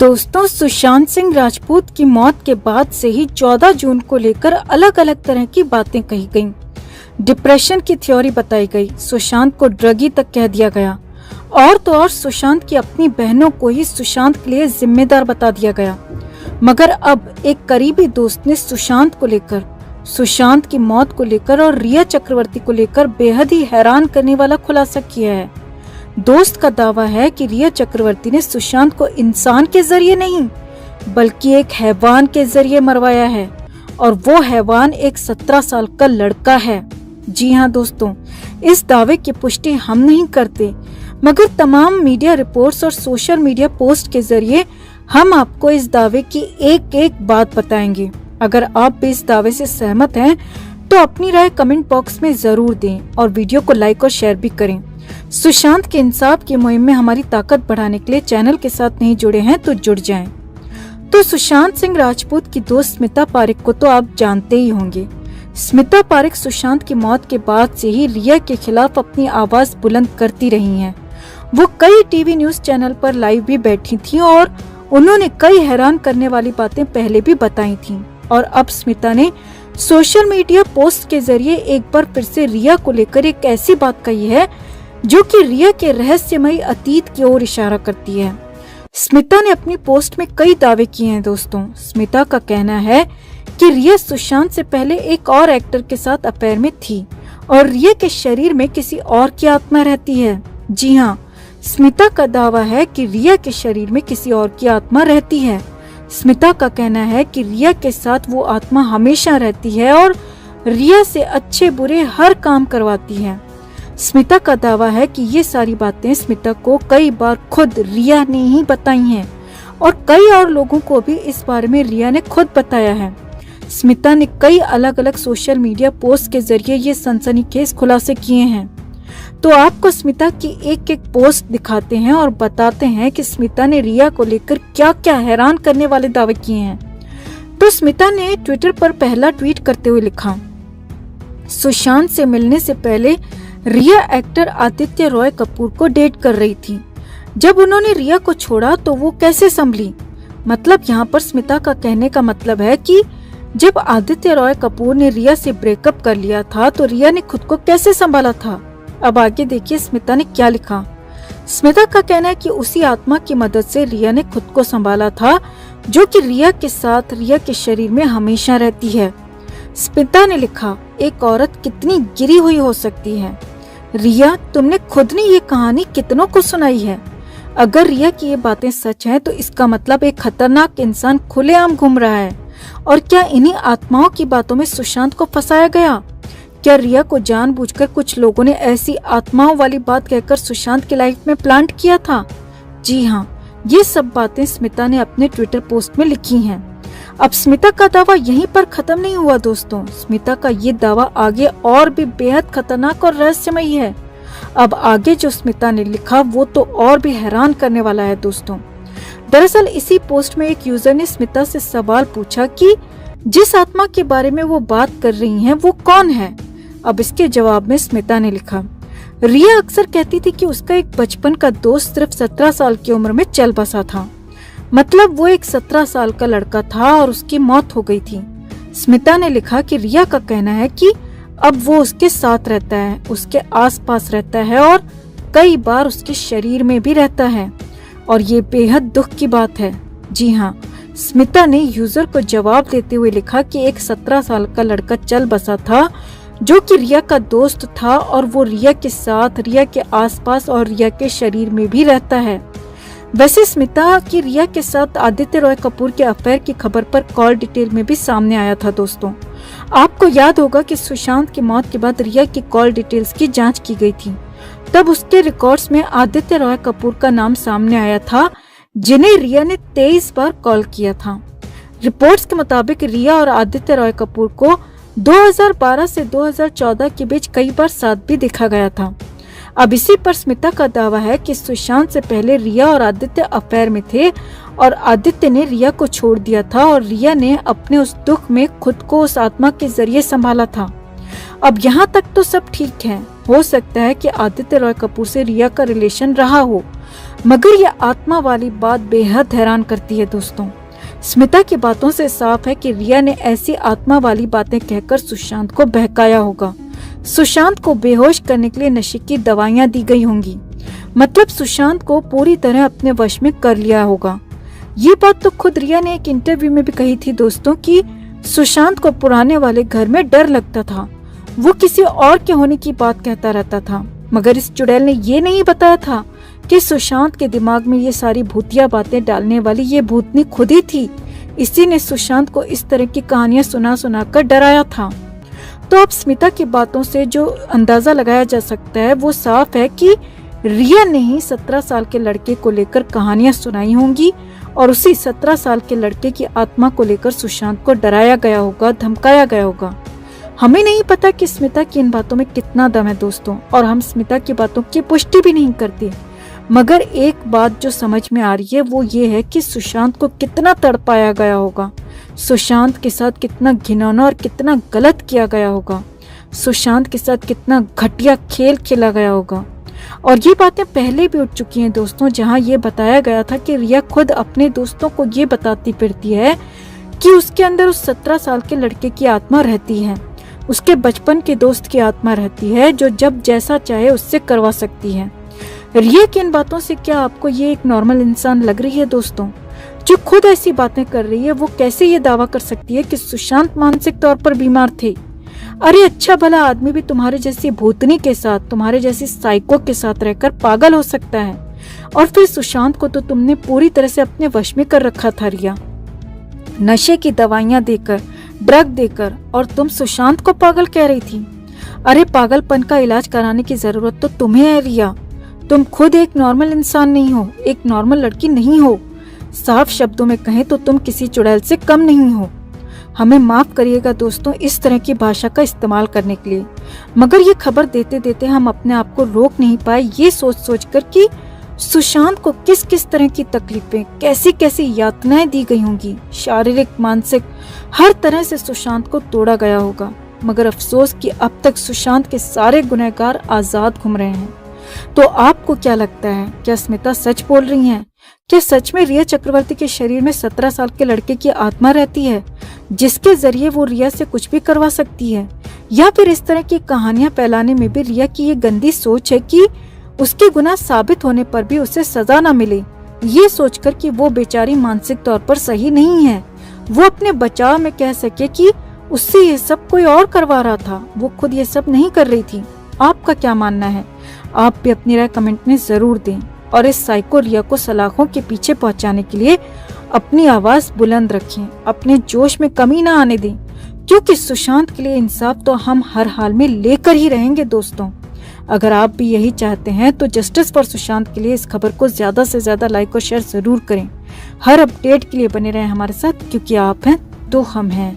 दोस्तों, सुशांत सिंह राजपूत की मौत के बाद से ही 14 जून को लेकर अलग अलग तरह की बातें कही गईं। डिप्रेशन की थ्योरी बताई गई, सुशांत को ड्रगी तक कह दिया गया और तो और सुशांत की अपनी बहनों को ही सुशांत के लिए जिम्मेदार बता दिया गया। मगर अब एक करीबी दोस्त ने सुशांत को लेकर, सुशांत की मौत को लेकर और रिया चक्रवर्ती को लेकर बेहद ही हैरान करने वाला खुलासा किया है। दोस्त का दावा है कि रिया चक्रवर्ती ने सुशांत को इंसान के जरिए नहीं बल्कि एक हैवान के जरिए मरवाया है और वो हैवान एक 17 साल का लड़का है। जी हाँ दोस्तों, इस दावे की पुष्टि हम नहीं करते, मगर तमाम मीडिया रिपोर्ट्स और सोशल मीडिया पोस्ट के जरिए हम आपको इस दावे की एक एक बात बताएंगे। अगर आप भी इस दावे से सहमत हैं तो अपनी राय कमेंट बॉक्स में जरूर दें और वीडियो को लाइक और शेयर भी करें। सुशांत के इंसाफ की मुहिम में हमारी ताकत बढ़ाने के लिए चैनल के साथ नहीं जुड़े हैं तो जुड़ जाएं। तो सुशांत सिंह राजपूत की दोस्त स्मिता पारेख को तो आप जानते ही होंगे। स्मिता पारेख सुशांत की मौत के बाद से ही रिया के खिलाफ अपनी आवाज बुलंद करती रही हैं। वो कई टीवी न्यूज चैनल पर लाइव भी बैठी थी और उन्होंने कई हैरान करने वाली बातें पहले भी बताई थी। और अब स्मिता ने सोशल मीडिया पोस्ट के जरिए एक बार फिर से रिया को लेकर एक ऐसी बात कही है जो कि रिया के रहस्यमयी अतीत की ओर इशारा करती है। स्मिता ने अपनी पोस्ट में कई दावे किए हैं दोस्तों। स्मिता का कहना है कि रिया सुशांत से पहले एक और एक्टर के साथ अफेयर में थी और रिया के शरीर में किसी और की आत्मा रहती है। जी हाँ, स्मिता का दावा है कि रिया के शरीर में किसी और की आत्मा रहती है। स्मिता का कहना है कि रिया के साथ वो आत्मा हमेशा रहती है और रिया से अच्छे बुरे हर काम करवाती है। स्मिता का दावा है कि ये सारी बातें स्मिता को कई बार खुद रिया ने ही बताई हैं और कई और लोगों को भी इस बारे में रिया ने खुद बताया है। स्मिता ने कई अलग अलग सोशल मीडिया पोस्ट के जरिए ये सनसनीखेज खुलासे किए हैं। तो आपको स्मिता की एक एक पोस्ट दिखाते हैं और बताते हैं कि स्मिता ने रिया को लेकर क्या क्या हैरान करने वाले दावे किए हैं। तो स्मिता ने ट्विटर पर पहला ट्वीट करते हुए लिखा, सुशांत से मिलने से पहले रिया एक्टर आदित्य रॉय कपूर को डेट कर रही थी। जब उन्होंने रिया को छोड़ा तो वो कैसे संभली। मतलब यहाँ पर स्मिता का कहने का मतलब है कि जब आदित्य रॉय कपूर ने रिया से ब्रेकअप कर लिया था तो रिया ने खुद को कैसे संभाला था। अब आगे देखिए स्मिता ने क्या लिखा। स्मिता का कहना है कि उसी आत्मा की मदद से रिया ने खुद को संभाला था जो कि रिया के साथ रिया के शरीर में हमेशा रहती है। स्मिता ने लिखा, एक औरत कितनी गिरी हुई हो सकती है। रिया, तुमने खुद ने ये कहानी कितनों को सुनाई है। अगर रिया की ये बातें सच हैं तो इसका मतलब एक खतरनाक इंसान खुलेआम घूम रहा है। और क्या इन्हीं आत्माओं की बातों में सुशांत को फंसाया गया? क्या रिया को जानबूझकर कुछ लोगों ने ऐसी आत्माओं वाली बात कहकर सुशांत की लाइफ में प्लांट किया था? जी हाँ, ये सब बातें स्मिता ने अपने ट्विटर पोस्ट में लिखी हैं। अब स्मिता का दावा यहीं पर खत्म नहीं हुआ दोस्तों। स्मिता का ये दावा आगे और भी बेहद खतरनाक और रहस्यमयी है। अब आगे जो स्मिता ने लिखा वो तो और भी हैरान करने वाला है दोस्तों। दरअसल इसी पोस्ट में एक यूजर ने स्मिता से सवाल पूछा कि जिस आत्मा के बारे में वो बात कर रही हैं वो कौन है। अब इसके जवाब में स्मिता ने लिखा, रिया अक्सर कहती थी कि उसका एक बचपन का दोस्त सिर्फ 17 साल की उम्र में चल बसा था। मतलब वो एक 17 साल का लड़का था और उसकी मौत हो गई थी। स्मिता ने लिखा कि रिया का कहना है कि अब वो उसके साथ रहता है, उसके आसपास रहता है और कई बार उसके शरीर में भी रहता है और ये बेहद दुख की बात है। जी हाँ, स्मिता ने यूजर को जवाब देते हुए लिखा कि एक 17 साल का लड़का चल बसा था जो कि रिया का दोस्त था और वो रिया के साथ, रिया के आसपास और रिया के शरीर में भी रहता है। वैसे स्मिता की रिया के साथ आदित्य रॉय कपूर के अफेयर की खबर पर कॉल डिटेल में भी सामने आया था दोस्तों। आपको याद होगा कि सुशांत की मौत के बाद रिया की कॉल डिटेल्स की जांच की गई थी। तब उसके रिकॉर्ड्स में आदित्य रॉय कपूर का नाम सामने आया था जिन्हें रिया ने 23 बार कॉल किया था। रिपोर्ट्स के मुताबिक रिया और आदित्य रॉय कपूर को 2012 से 2014 के बीच कई बार साथ भी देखा गया था। अब इसी पर स्मिता का दावा है कि सुशांत से पहले रिया और आदित्य अफेयर में थे और आदित्य ने रिया को छोड़ दिया था और रिया ने अपने उस दुख में खुद को उस आत्मा के जरिए संभाला था। अब यहाँ तक तो सब ठीक है। हो सकता है कि आदित्य रॉय कपूर से रिया का रिलेशन रहा हो, मगर यह आत्मा वाली बात बेहद हैरान करती है दोस्तों। स्मिता की बातों से साफ है कि रिया ने ऐसी आत्मा वाली बातें कहकर सुशांत को बहकाया होगा। सुशांत को बेहोश करने के लिए नशे की दवाइयां दी गई होंगी, मतलब सुशांत को पूरी तरह अपने वश में कर लिया होगा। ये बात तो खुद रिया ने एक इंटरव्यू में भी कही थी दोस्तों कि सुशांत को पुराने वाले घर में डर लगता था, वो किसी और के होने की बात कहता रहता था। मगर इस चुड़ैल ने ये नहीं बताया था कि सुशांत के दिमाग में ये सारी भूतिया बातें डालने वाली ये भूतनी खुद ही थी। इसी ने सुशांत को इस तरह की कहानियां सुना सुना कर डराया था। तो अब स्मिता की बातों से जो अंदाजा लगाया जा सकता है वो साफ है कि रिया ने ही 17 साल के लड़के को लेकर कहानियां सुनाई होंगी और उसी 17 साल के लड़के की आत्मा को लेकर सुशांत को डराया गया होगा, धमकाया गया होगा। हमें नहीं पता कि स्मिता की इन बातों में कितना दम है दोस्तों, और हम स्मिता की बातों की पुष्टि भी नहीं करते। मगर एक बात जो समझ में आ रही है वो ये है कि सुशांत को कितना तड़पाया गया होगा, सुशांत के साथ कितना घिनौना और कितना गलत किया गया होगा, सुशांत के साथ कितना घटिया खेल खेला गया होगा। और ये बातें पहले भी उठ चुकी हैं दोस्तों, जहां ये बताया गया था कि रिया खुद अपने दोस्तों को ये बताती फिरती है कि उसके अंदर उस 17 साल के लड़के की आत्मा रहती है, उसके बचपन के दोस्त की आत्मा रहती है जो जब जैसा चाहे उससे करवा सकती है। रिया की इन बातों से क्या आपको ये एक नॉर्मल इंसान लग रही है दोस्तों? जो खुद ऐसी बातें कर रही है वो कैसे ये दावा कर सकती है कि सुशांत मानसिक तौर पर बीमार थे? अरे अच्छा भला आदमी भी तुम्हारे जैसी भूतनी के साथ, तुम्हारे जैसी साइको के साथ रहकर पागल हो सकता है। और फिर सुशांत को तो तुमने पूरी तरह से अपने वश में कर रखा था रिया, नशे की दवाइयां देकर, ड्रग देकर, और तुम सुशांत को पागल कह रही थी। अरे पागलपन का इलाज कराने की जरूरत तो तुम्हें है रिया, तुम खुद एक नॉर्मल इंसान नहीं हो, एक नॉर्मल लड़की नहीं हो। साफ शब्दों में कहें तो तुम किसी चुड़ैल से कम नहीं हो। हमें माफ करिएगा दोस्तों इस तरह की भाषा का इस्तेमाल करने के लिए, मगर ये खबर देते देते हम अपने आप को रोक नहीं पाए, ये सोच सोच कर कि सुशांत को किस किस तरह की तकलीफें, कैसी कैसी यातनाएं दी गई होंगी, शारीरिक, मानसिक, हर तरह से सुशांत को तोड़ा गया होगा। मगर अफसोस कि अब तक सुशांत के सारे गुनहगार आजाद घूम रहे हैं। तो आपको क्या लगता है, क्या स्मिता सच बोल रही हैं? क्या सच में रिया चक्रवर्ती के शरीर में 17 साल के लड़के की आत्मा रहती है जिसके जरिए वो रिया से कुछ भी करवा सकती है? या फिर इस तरह की कहानियां फैलाने में भी रिया की ये गंदी सोच है कि उसके गुनाह साबित होने पर भी उसे सजा न मिले, ये सोचकर कि वो बेचारी मानसिक तौर पर सही नहीं है, वो अपने बचाव में कह सके कि उससे ये सब कोई और करवा रहा था, वो खुद ये सब नहीं कर रही थी। आपका क्या मानना है? आप भी अपनी राय कमेंट में जरूर दें और इस साइको रिया को सलाखों के पीछे पहुंचाने के लिए अपनी आवाज बुलंद रखें, अपने जोश में कमी ना आने दें, क्योंकि सुशांत के लिए इंसाफ तो हम हर हाल में लेकर ही रहेंगे दोस्तों। अगर आप भी यही चाहते हैं तो जस्टिस फॉर सुशांत के लिए इस खबर को ज्यादा से ज्यादा लाइक और शेयर जरूर करें। हर अपडेट के लिए बने रहें हमारे साथ, क्योंकि आप हैं तो हम हैं।